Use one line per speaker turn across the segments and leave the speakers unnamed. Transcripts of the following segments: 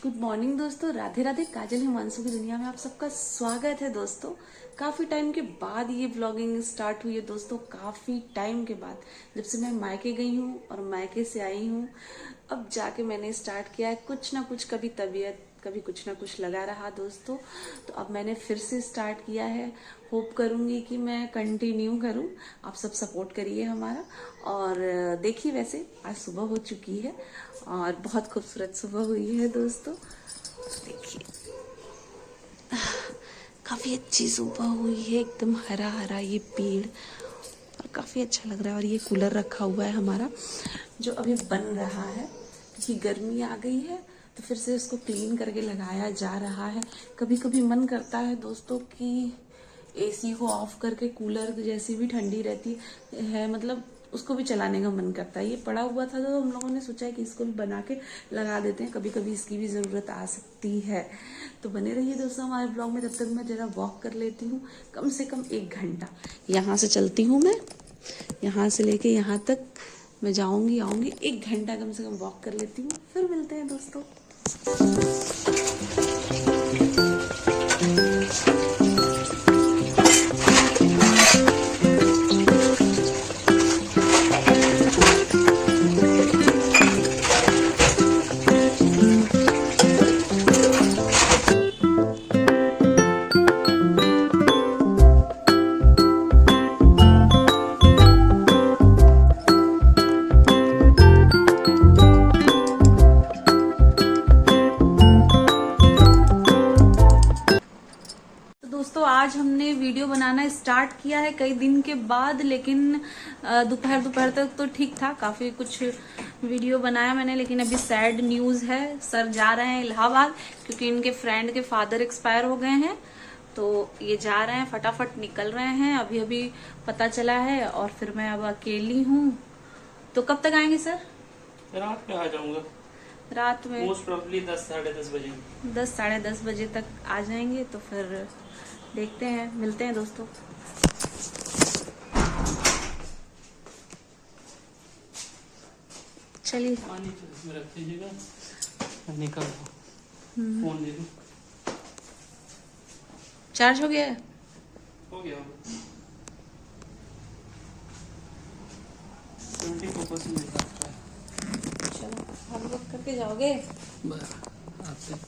Good morning दोस्तों, राधे राधे। काजल हिमांशु की दुनिया में आप सबका स्वागत है दोस्तों। काफी टाइम के बाद ये व्लॉगिंग स्टार्ट हुई है दोस्तों, काफी टाइम के बाद, जब से मैं मायके गई हूँ और मायके से आई हूँ अब जाके मैंने स्टार्ट किया है। कुछ ना कुछ, कभी तबीयत कभी कुछ ना कुछ लगा रहा दोस्तों, तो अब मैंने फिर से स्टार्ट किया है। होप करूंगी कि मैं कंटिन्यू करूं। आप सब सपोर्ट करिए हमारा। और देखिए, वैसे आज सुबह हो चुकी है और बहुत खूबसूरत सुबह हुई है दोस्तों। देखिए, काफी अच्छी सुबह हुई है, एकदम हरा हरा ये पेड़ और काफी अच्छा लग रहा है। और ये कूलर रखा हुआ है हमारा, जो अभी बन रहा है क्योंकि गर्मी आ गई है, तो फिर से उसको क्लीन करके लगाया जा रहा है। कभी कभी मन करता है दोस्तों कि एसी को ऑफ करके कूलर जैसी भी ठंडी रहती है, मतलब उसको भी चलाने का मन करता है। ये पड़ा हुआ था तो हम लोगों ने सोचा है कि इसको भी बना के लगा देते हैं, कभी कभी इसकी भी ज़रूरत आ सकती है। तो बने रहिए दोस्तों हमारे ब्लॉग में। तब तक मैं जरा वॉक कर लेती हूँ, कम से कम 1 घंटा। यहाँ से चलती हूँ मैं, यहाँ से लेके यहाँ तक मैं जाऊँगी आऊँगी, 1 घंटा कम से कम वॉक कर लेती हूँ, फिर मिलते हैं दोस्तों। दोस्तों, आज हमने वीडियो बनाना स्टार्ट किया है कई दिन के बाद, लेकिन दोपहर तक तो ठीक था, काफी कुछ वीडियो बनाया मैंने। लेकिन अभी सैड न्यूज है, सर जा रहे हैं इलाहाबाद क्योंकि इनके फ्रेंड के फादर एक्सपायर हो गए हैं। तो ये जा रहे हैं, फटाफट निकल रहे हैं, अभी अभी पता चला है। और फिर मैं अब अकेली हूँ। तो कब तक आएंगे सर?
रात में आ जाऊंगा,
रात में
मोस्ट प्रोबेबली 10 साढ़े 10 बजे।
10 साढ़े 10 बजे तक आ जाएंगे। तो फिर देखते हैं, मिलते हैं दोस्तों। चलिए,
पानी तो इसमें रख दीजिएगा, मैं निकल रहा हूँ। फोन दे दूँ?
चार्ज हो गया है?
हो गया, 74% दिखा है।
चलो, हम लोग करके जाओगे?
आपसे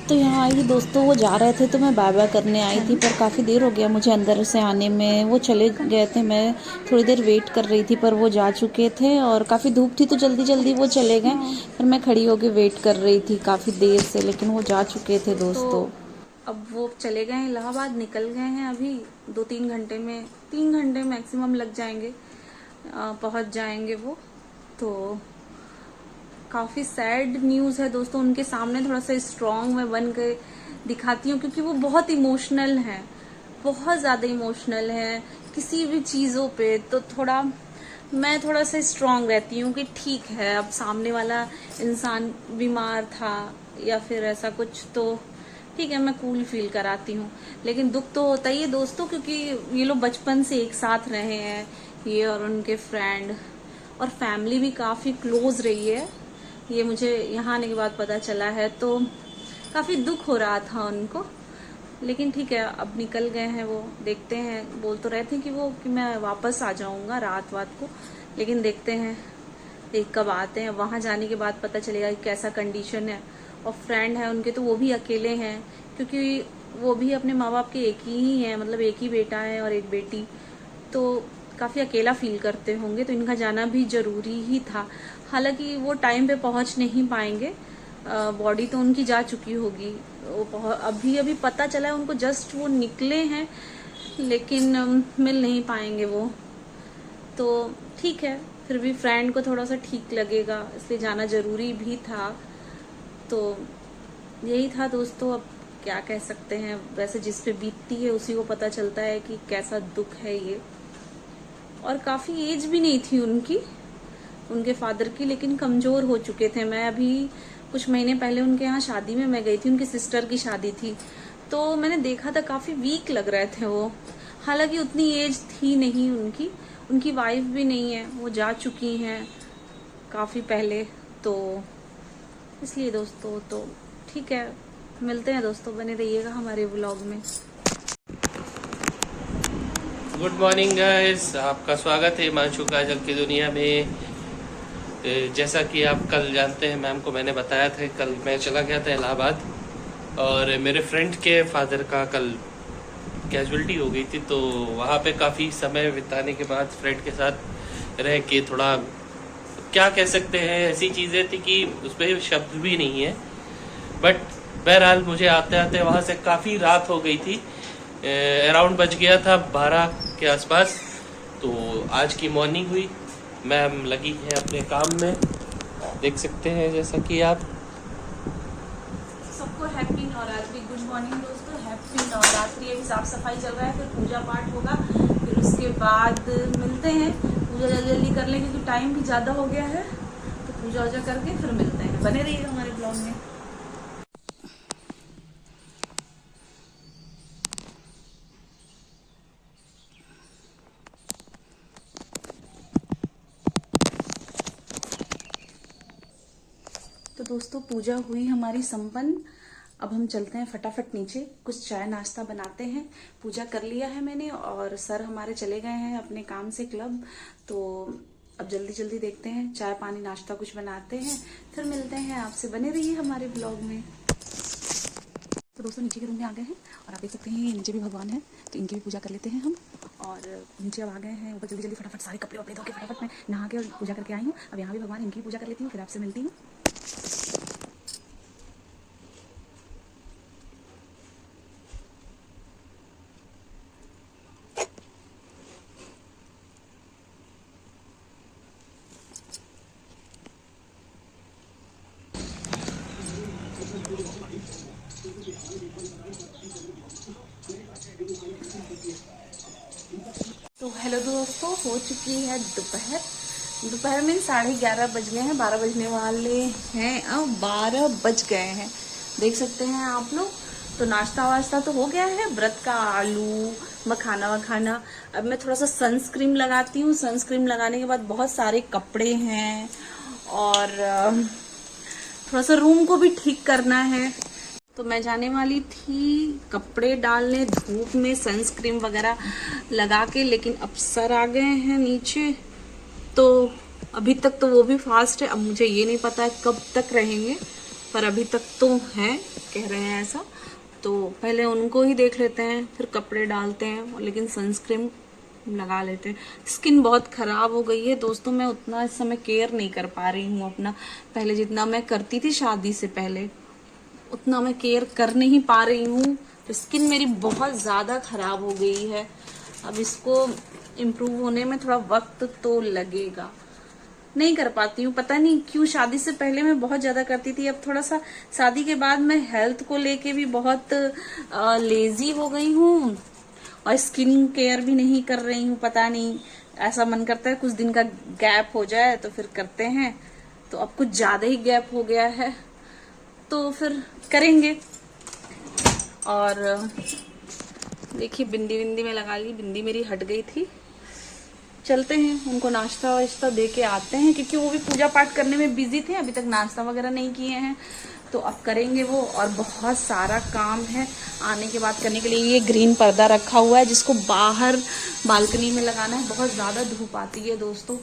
तो यहाँ आई दोस्तों, वो जा रहे थे तो मैं बाय बाय करने आई थी, पर काफ़ी देर हो गया मुझे अंदर से आने में। वो चले गए थे, मैं थोड़ी देर वेट कर रही थी, पर वो जा चुके थे और काफ़ी धूप थी तो जल्दी जल्दी वो चले गए। पर मैं खड़ी होके वेट कर रही थी काफ़ी देर से, लेकिन वो जा चुके थे दोस्तों।
तो अब वो चले गए इलाहाबाद, निकल गए हैं अभी 2-3 घंटे में, 3 घंटे मैक्सिमम लग जाएंगे, पहुंच जाएंगे वो। तो काफी सैड न्यूज है दोस्तों। उनके सामने थोड़ा सा स्ट्रांग मैं बन के दिखाती हूँ क्योंकि वो बहुत इमोशनल हैं, बहुत ज्यादा इमोशनल हैं किसी भी चीजों पे। तो मैं थोड़ा सा स्ट्रांग रहती हूँ कि ठीक है, अब सामने वाला इंसान बीमार था या फिर ऐसा कुछ, तो ठीक है, मैं कूल फील कराती हूँ। लेकिन दुख तो होता ही है दोस्तों, क्योंकि ये लोग बचपन से एक साथ रहे हैं, ये और उनके फ्रेंड, और फैमिली भी काफी क्लोज रही है, ये मुझे यहाँ आने के बाद पता चला है। तो काफी दुख हो रहा था उनको, लेकिन ठीक है, अब निकल गए हैं वो। देखते हैं, बोल तो रहे थे कि मैं वापस आ जाऊंगा रात को, लेकिन देखते हैं कब आते हैं। वहां जाने के बाद पता चलेगा कि कैसा कंडीशन है। और फ्रेंड है उनके, तो वो भी अकेले हैं क्योंकि वो भी अपने माँ बाप के एक ही हैं, मतलब एक ही बेटा है और एक बेटी, तो काफी अकेला फील करते होंगे। तो इनका जाना भी जरूरी ही था। हालांकि वो टाइम पे पहुंच नहीं पाएंगे, बॉडी तो उनकी जा चुकी होगी। वो अभी पता चला है उनको, जस्ट वो निकले हैं, लेकिन मिल नहीं पाएंगे वो। तो ठीक है, फिर भी फ्रेंड को थोड़ा सा ठीक लगेगा, इसलिए जाना जरूरी भी था। तो यही था दोस्तों, अब क्या कह सकते हैं। वैसे जिस पे बीतती है उसी को पता चलता है कि कैसा दुख है ये। और काफी एज भी नहीं थी उनके फादर की, लेकिन कमजोर हो चुके थे। मैं अभी कुछ महीने पहले उनके यहाँ शादी में मैं गई थी, उनकी सिस्टर की शादी थी, तो मैंने देखा था काफी वीक लग रहे थे वो। हालांकि उतनी एज थी नहीं उनकी वाइफ भी नहीं है, वो जा चुकी हैं। काफ़ी पहले, तो इसलिए दोस्तों तो ठीक है, मिलते हैं दोस्तों, बने रहिएगा हमारे व्लॉग में।
गुड मॉर्निंग गाइस, आपका स्वागत है हिमांशु काजल की दुनिया में। जैसा कि आप कल जानते हैं, मैम को मैंने बताया था, कल मैं चला गया था इलाहाबाद और मेरे फ्रेंड के फादर का कल कैजुअलिटी हो गई थी। तो वहाँ पे काफ़ी समय बिताने के बाद फ्रेंड के साथ रह के थोड़ा क्या कह सकते हैं, ऐसी चीज़ें थी कि उस पर शब्द भी नहीं है। बट बहरहाल मुझे आते आते वहाँ से काफ़ी रात हो गई थी, अराउंड बज गया था 12 के आसपास। तो आज की मॉर्निंग हुई, मैम लगी है अपने काम में, देख सकते हैं जैसा कि आप।
सबको हैप्पी नवरात्रि, गुड मॉर्निंग दोस्तों, हैप्पी नवरात्रि। अभी साफ सफाई चल रहा है, फिर पूजा पाठ होगा, फिर उसके बाद मिलते हैं। पूजा जल्दी जल्दी कर लें क्योंकि टाइम भी ज़्यादा हो गया है, तो पूजा वूजा करके फिर मिलते हैं। बने रहिएगा हमारे ब्लॉग में। तो दोस्तों पूजा हुई हमारी संपन्न। अब हम चलते हैं फटाफट नीचे, कुछ चाय नाश्ता बनाते हैं। पूजा कर लिया है मैंने और सर हमारे चले गए हैं अपने काम से क्लब, तो अब जल्दी जल्दी देखते हैं, चाय पानी नाश्ता कुछ बनाते हैं, फिर मिलते हैं आपसे। बने रहिए हमारे ब्लॉग में। तो दोस्तों नीचे के रूम में आ गए हैं और आप देख सकते हैं नीचे भी भगवान है, तो इनकी भी पूजा कर लेते हैं हम। और नीचे अब आ गए हैं ऊपर, जल्दी जल्दी फटाफट सारे कपड़े वपड़े धो के फटाफट मैं नहा के और पूजा करके आई हूँ। अब यहाँ भी भगवान, इनकी पूजा कर लेती हूँ, फिर आपसे मिलती हूँ। तो हेलो दोस्तों, हो चुकी है दोपहर में 11:30 बज गए हैं, 12 बजने वाले हैं, अब 12 बज गए हैं, देख सकते हैं आप लोग। तो नाश्ता वाश्ता तो हो गया है, व्रत का आलू मखाना वखाना। अब मैं थोड़ा सा सनस्क्रीन लगाती हूँ। सनस्क्रीन लगाने के बाद बहुत सारे कपड़े हैं और थोड़ा सा रूम को भी ठीक करना है, तो मैं जाने वाली थी कपड़े डालने धूप में सनस्क्रीन वगैरह लगा के, लेकिन अब सर आ गए हैं नीचे, तो अभी तक तो वो भी फास्ट है। अब मुझे ये नहीं पता है कब तक रहेंगे, पर अभी तक तो हैं, कह रहे हैं ऐसा। तो पहले उनको ही देख लेते हैं, फिर कपड़े डालते हैं, लेकिन सनस्क्रीन लगा लेते हैं। स्किन बहुत खराब हो गई है दोस्तों, मैं उतना इस समय केयर नहीं कर पा रही हूँ अपना, पहले जितना मैं करती थी शादी से पहले उतना मैं केयर कर नहीं पा रही हूँ। तो स्किन मेरी बहुत ज़्यादा ख़राब हो गई है। अब इसको इम्प्रूव होने में थोड़ा वक्त तो लगेगा, नहीं कर पाती हूँ, पता नहीं क्यों। शादी से पहले मैं बहुत ज़्यादा करती थी, अब थोड़ा सा शादी के बाद मैं हेल्थ को लेके भी बहुत लेजी हो गई हूँ और स्किन केयर भी नहीं कर रही हूँ। पता नहीं, ऐसा मन करता है कुछ दिन का गैप हो जाए तो फिर करते हैं, तो अब कुछ ज़्यादा ही गैप हो गया है, तो फिर करेंगे। और देखिए बिंदी बिंदी में लगा ली, बिंदी मेरी हट गई थी। चलते हैं, उनको नाश्ता वाश्ता दे के आते हैं, क्योंकि वो भी पूजा पाठ करने में बिजी थे, अभी तक नाश्ता वगैरह नहीं किए हैं, तो अब करेंगे वो। और बहुत सारा काम है आने के बाद करने के लिए। ये ग्रीन पर्दा रखा हुआ है जिसको बाहर बालकनी में लगाना है, बहुत ज़्यादा धूप आती है दोस्तों,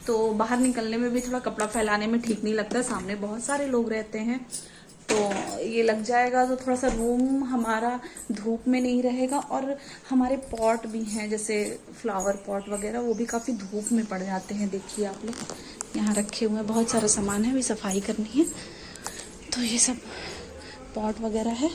तो बाहर निकलने में भी थोड़ा कपड़ा फैलाने में ठीक नहीं लगता, सामने बहुत सारे लोग रहते हैं, तो ये लग जाएगा, तो थोड़ा सा रूम हमारा धूप में नहीं रहेगा। और हमारे पॉट भी हैं, जैसे फ्लावर पॉट वगैरह, वो भी काफ़ी धूप में पड़ जाते हैं। देखिए आप लोग यहाँ रखे हुए हैं, बहुत सारा सामान है, अभी सफाई करनी है। तो ये सब पॉट वगैरह है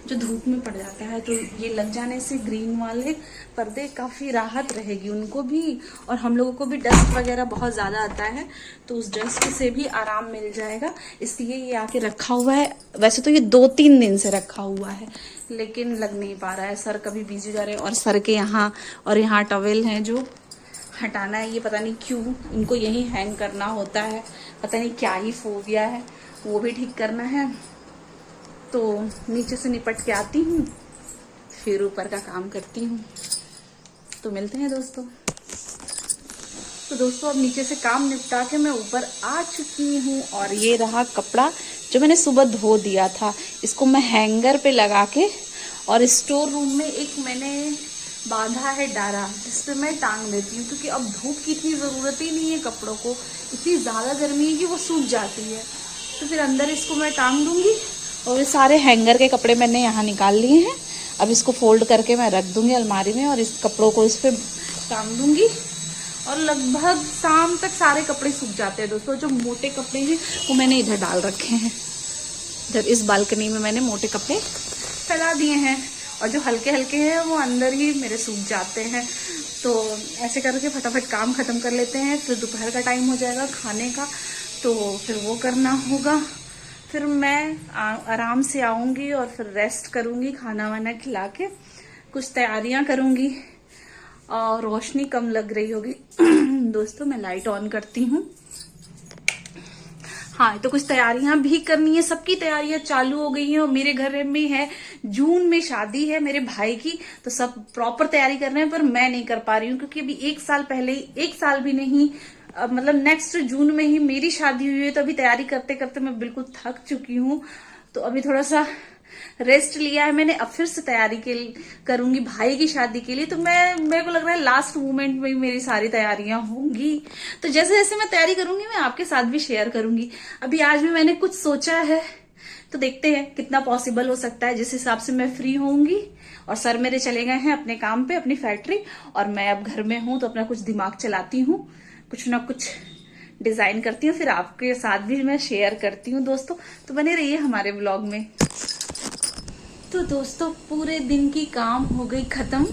जो धूप में पड़ जाता है, तो ये लग जाने से ग्रीन वाले पर्दे काफ़ी राहत रहेगी उनको भी, और हम लोगों को भी डस्ट वगैरह बहुत ज़्यादा आता है, तो उस डस्ट से भी आराम मिल जाएगा, इसलिए ये आके रखा हुआ है। वैसे तो ये 2-3 दिन से रखा हुआ है, लेकिन लग नहीं पा रहा है, सर कभी बिजी जा रहे हैं, और सर के यहाँ और यहाँ टॉवेल हैं जो हटाना है, ये पता नहीं क्यों इनको यहीं हैंग करना होता है, पता नहीं क्या ही फोबिया है, वो भी ठीक करना है। तो नीचे से निपट के आती हूँ, फिर ऊपर का काम करती हूँ, तो मिलते हैं दोस्तों। तो दोस्तों अब नीचे से काम निपटा के मैं ऊपर आ चुकी हूँ और ये रहा कपड़ा जो मैंने सुबह धो दिया था। इसको मैं हैंगर पे लगा के और स्टोर रूम में एक मैंने बांधा है डारा जिस पे मैं टांग देती हूँ, क्योंकि अब धूप की इतनी ज़रूरत ही नहीं है कपड़ों को, इतनी ज़्यादा गर्मी है कि वो सूख जाती है। तो फिर अंदर इसको मैं टांग दूँगी। और ये सारे हैंगर के कपड़े मैंने यहाँ निकाल लिए हैं। अब इसको फोल्ड करके मैं रख दूँगी अलमारी में और इस कपड़ों को इस पर टांग दूँगी और लगभग शाम तक सारे कपड़े सूख जाते हैं दोस्तों। जो मोटे कपड़े हैं वो मैंने इधर डाल रखे हैं, इधर इस बालकनी में मैंने मोटे कपड़े फैला दिए हैं और जो हल्के हल्के हैं वो अंदर ही मेरे सूख जाते हैं। तो ऐसे करके फटाफट काम ख़त्म कर लेते हैं, फिर दोपहर का टाइम हो जाएगा खाने का, तो फिर वो करना होगा। फिर मैं आराम से आऊँगी और फिर रेस्ट करूँगी, खाना वाना खिला के कुछ तैयारियाँ करूँगी। और रोशनी कम लग रही होगी दोस्तों, मैं लाइट ऑन करती हूँ। हाँ, तो कुछ तैयारियां भी करनी है, सबकी तैयारियां चालू हो गई हैं। और मेरे घर में है जून में शादी है मेरे भाई की, तो सब प्रॉपर तैयारी कर रहे हैं, पर मैं नहीं कर पा रही हूँ क्योंकि अभी 1 साल पहले ही, 1 साल भी नहीं, मतलब नेक्स्ट जून में ही मेरी शादी हुई है। तो अभी तैयारी करते करते मैं बिल्कुल थक चुकी हूँ, तो अभी थोड़ा सा रेस्ट लिया है मैंने। अब फिर से तैयारी करूंगी भाई की शादी के लिए। तो मेरे को लग रहा है लास्ट मोमेंट में ही मेरी सारी तैयारियां होंगी। तो जैसे जैसे मैं तैयारी करूंगी मैं आपके साथ भी शेयर करूंगी। अभी आज भी मैंने कुछ सोचा है, तो देखते हैं कितना पॉसिबल हो सकता है। जिस हिसाब से मैं फ्री होंगी और सर मेरे चले गए हैं अपने काम पे, अपनी फैक्ट्री, और मैं अब घर में हूं तो अपना कुछ दिमाग चलाती हूँ, कुछ ना कुछ डिजाइन करती हूँ, फिर आपके साथ भी मैं शेयर करती हूँ दोस्तों। तो बने रहिए हमारे ब्लॉग में। तो दोस्तों पूरे दिन की काम हो गई खत्म,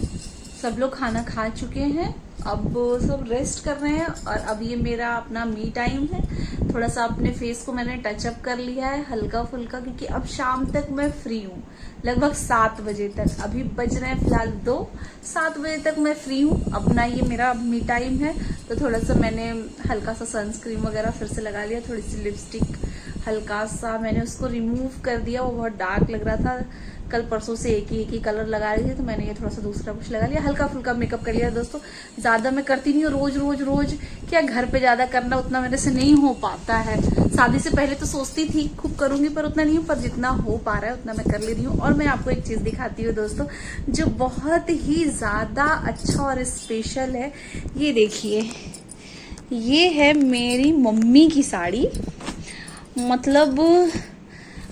सब लोग खाना खा चुके हैं, अब सब रेस्ट कर रहे हैं। और अब ये मेरा अपना मी टाइम है। थोड़ा सा अपने फेस को मैंने टचअप कर लिया है हल्का फुल्का, क्योंकि अब शाम तक मैं फ्री हूँ, लगभग 7 बजे तक। अभी बज रहे हैं फिलहाल 2, 7 बजे तक मैं फ्री हूँ। अपना ये मेरा मी टाइम है। तो थोड़ा सा मैंने हल्का सा सनस्क्रीन वगैरह फिर से लगा लिया, थोड़ी सी लिपस्टिक हल्का सा मैंने उसको रिमूव कर दिया, वो बहुत डार्क लग रहा था। कल परसों से एक ही कलर लगा रही थी, तो मैंने ये थोड़ा सा दूसरा कुछ लगा लिया, हल्का फुल्का मेकअप कर लिया दोस्तों। ज्यादा मैं करती नहीं हूँ, रोज क्या घर पे ज्यादा करना उतना मेरे से नहीं हो पाता है। शादी से पहले तो सोचती थी खूब करूंगी, पर उतना नहीं हो, पर जितना हो पा रहा है उतना मैं कर ले रही हूँ। और मैं आपको एक चीज दिखाती हूँ दोस्तों, जो बहुत ही ज्यादा अच्छा और स्पेशल है। ये देखिए, ये है मेरी मम्मी की साड़ी। मतलब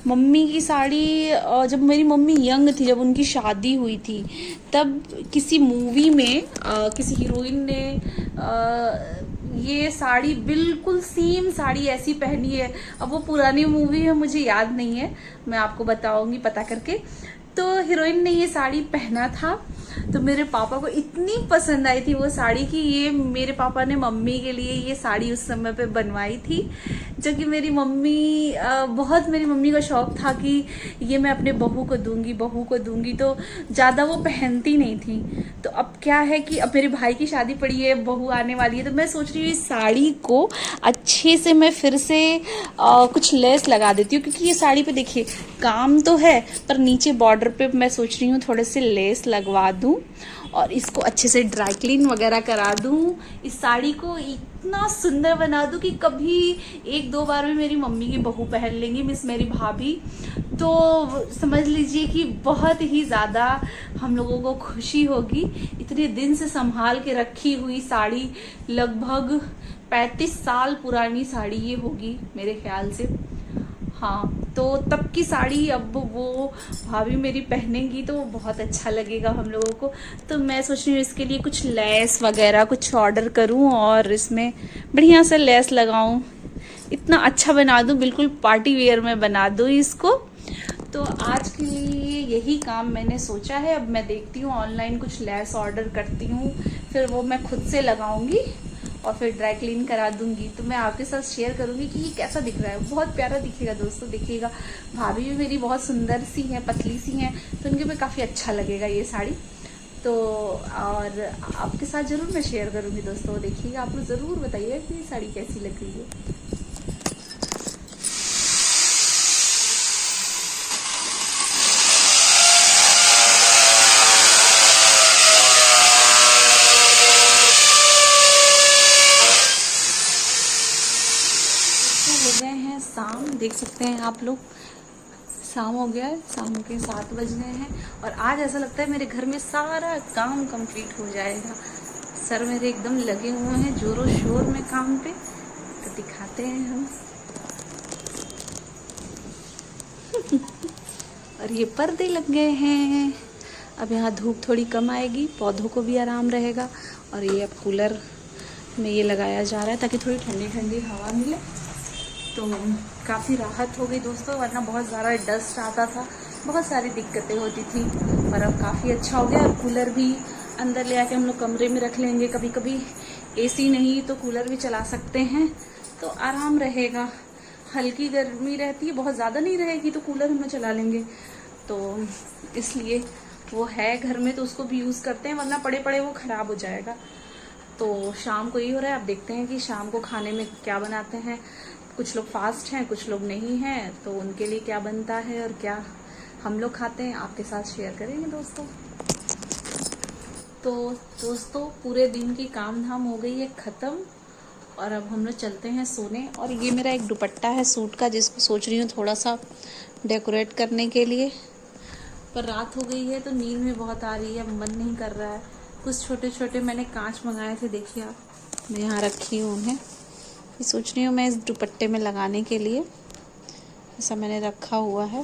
मम्मी की साड़ी, जब मेरी मम्मी यंग थी, जब उनकी शादी हुई थी, तब किसी मूवी में किसी हीरोइन ने ये साड़ी, बिल्कुल सेम साड़ी ऐसी पहनी है। अब वो पुरानी मूवी है, मुझे याद नहीं है, मैं आपको बताऊंगी पता करके। तो हीरोइन ने ये साड़ी पहना था, तो मेरे पापा को इतनी पसंद आई थी वो साड़ी कि ये मेरे पापा ने मम्मी के लिए ये साड़ी उस समय पे बनवाई थी। जो कि मेरी मम्मी मेरी मम्मी का शौक था कि ये मैं अपने बहू को दूंगी, तो ज़्यादा वो पहनती नहीं थी। तो अब क्या है कि अब मेरे भाई की शादी पड़ी है, बहू आने वाली है, तो मैं सोच रही हूँ इस साड़ी को अच्छे से मैं फिर से कुछ लेस लगा देती हूँ, क्योंकि ये साड़ी पे देखिए काम तो है, पर नीचे बॉर्डर पे मैं सोच रही हूँ थोड़े से लेस लगवा दूँ और इसको अच्छे से ड्राई क्लीन वगैरह करा दूँ। इस साड़ी को इतना सुंदर बना दूँ कि कभी 1-2 बार में मेरी मम्मी की बहू पहन लेंगी, मिस मेरी भाभी, तो समझ लीजिए कि बहुत ही ज़्यादा हम लोगों को खुशी होगी। इतने दिन से संभाल के रखी हुई साड़ी, लगभग 35 साल पुरानी साड़ी ये होगी मेरे ख्याल से। हाँ, तो तब की साड़ी अब वो भाभी मेरी पहनेंगी तो बहुत अच्छा लगेगा हम लोगों को। तो मैं सोच रही हूँ इसके लिए कुछ लेस वगैरह कुछ ऑर्डर करूँ और इसमें बढ़िया से लेस लगाऊँ, इतना अच्छा बना दूँ, बिल्कुल पार्टी वेयर में बना दूँ इसको। तो आज के लिए यही काम मैंने सोचा है। अब मैं देखती हूँ ऑनलाइन कुछ लेस ऑर्डर करती हूँ, फिर वो मैं खुद से लगाऊंगी और फिर ड्राई क्लीन करा दूंगी। तो मैं आपके साथ शेयर करूंगी कि ये कैसा दिख रहा है। बहुत प्यारा दिखेगा दोस्तों, देखिएगा। भाभी भी मेरी बहुत सुंदर सी हैं, पतली सी हैं, तो उनके पे काफ़ी अच्छा लगेगा ये साड़ी। तो और आपके साथ ज़रूर मैं शेयर करूंगी दोस्तों, देखिएगा। आप लोग ज़रूर बताइएगा कि ये साड़ी कैसी लग रही है। तो हो गए हैं शाम, देख सकते हैं आप लोग, शाम हो गया है, शाम के 7 बज गए हैं। और आज ऐसा लगता है मेरे घर में सारा काम कंप्लीट हो जाएगा। सर मेरे एकदम लगे हुए हैं जोरों शोर में काम पे, तो दिखाते हैं हम। और ये पर्दे लग गए हैं, अब यहाँ धूप थोड़ी कम आएगी, पौधों को भी आराम रहेगा। और ये अब कूलर में ये लगाया जा रहा है ताकि थोड़ी ठंडी ठंडी हवा मिले, तो काफ़ी राहत हो गई दोस्तों। वरना बहुत ज़्यादा डस्ट आता था, बहुत सारी दिक्कतें होती थी, पर अब काफ़ी अच्छा हो गया। अब कूलर भी अंदर ले आके हम लोग कमरे में रख लेंगे, कभी कभी एसी नहीं तो कूलर भी चला सकते हैं, तो आराम रहेगा। हल्की गर्मी रहती है, बहुत ज़्यादा नहीं रहेगी तो कूलर हम लोग चला लेंगे, तो इसलिए वो है घर में तो उसको भी यूज़ करते हैं, वरना पड़े पड़े वो ख़राब हो जाएगा। तो शाम को ये हो रहा है, अब देखते हैं कि शाम को खाने में क्या बनाते हैं। कुछ लोग फास्ट हैं, कुछ लोग नहीं हैं, तो उनके लिए क्या बनता है और क्या हम लोग खाते हैं आपके साथ शेयर करेंगे दोस्तों। तो दोस्तों पूरे दिन की काम धाम हो गई है ख़त्म, और अब हम लोग चलते हैं सोने। और ये मेरा एक दुपट्टा है सूट का, जिसको सोच रही हूँ थोड़ा सा डेकोरेट करने के लिए, पर रात हो गई है तो नींद में बहुत आ रही है, मन नहीं कर रहा है। कुछ छोटे छोटे मैंने कांच मंगाए थे, देखिए आप, मैं यहाँ रखी हूँ उन्हें। ये सोच रही हूँ मैं इस दुपट्टे में लगाने के लिए, ऐसा मैंने रखा हुआ है।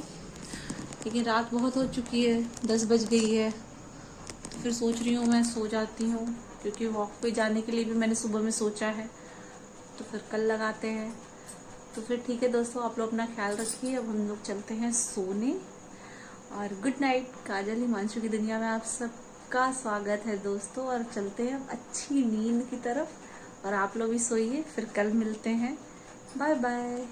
लेकिन रात बहुत हो चुकी है, 10 बज गई है, तो फिर सोच रही हूँ मैं सो जाती हूँ, क्योंकि वॉक पे जाने के लिए भी मैंने सुबह में सोचा है, तो फिर कल लगाते हैं। तो फिर ठीक है दोस्तों, आप लोग अपना ख्याल रखिए। अब हम लोग चलते हैं सोने, और गुड नाइट। काजल हिमांशु की दुनिया में आप सबका स्वागत है दोस्तों, और चलते हैं अब अच्छी नींद की तरफ। और आप लोग भी सोइए, फिर कल मिलते हैं। Bye bye.